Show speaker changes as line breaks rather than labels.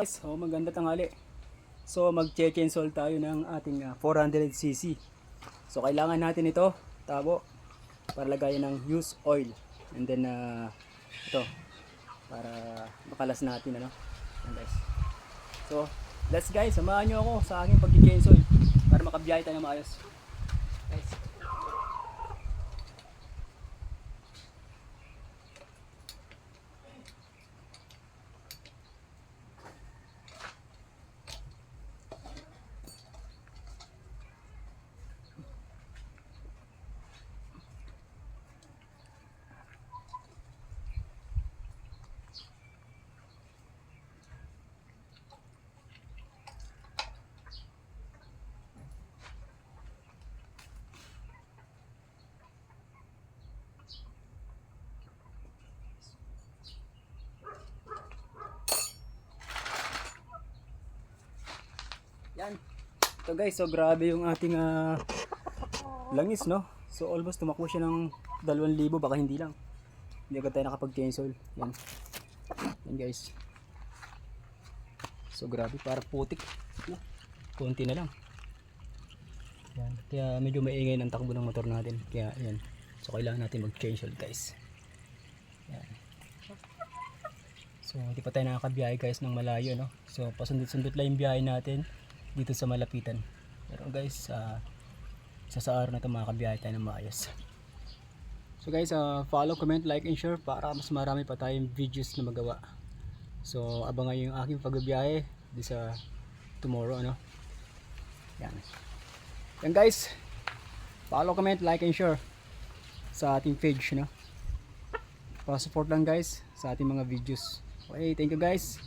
So maganda tanghali. So mag-chainsaw tayo ng ating 400cc. So kailangan natin ito, tabo, para lagayan ng used oil. And then ito para makalas natin ano. Yan guys. So let's guys, samahan niyo ako sa aking pag-chainsaw para makabiyahe tayo ng maayos. Guys. Yan. So guys, so grabe yung ating langis, no? So almost tumakbo siya ng 2,000, baka hindi lang. Hindi agad tayo nakapag-chainsaw. Yan. Yan guys. So grabe, parang putik. Konti na lang. Yan. Kaya medyo maingay ng takbo ng motor natin. Kaya yan. So kailangan natin mag-chainsaw guys. Yan. So hindi pa tayo nakakabiyahe guys ng malayo, no? So pasundot-sundot lang yung biyahe natin dito sa malapitan. Pero guys, sa araw na ito makakabiyahe tayo ng maayos. So guys, follow, comment, like, and share para mas marami pa tayong videos na magawa. So abangan yung aking pagbibiyahe di sa tomorrow, ano. Yan. Yan guys, follow, comment, like, and share sa ating page, no. Pa-support lang guys sa ating mga videos. Okay, thank you guys.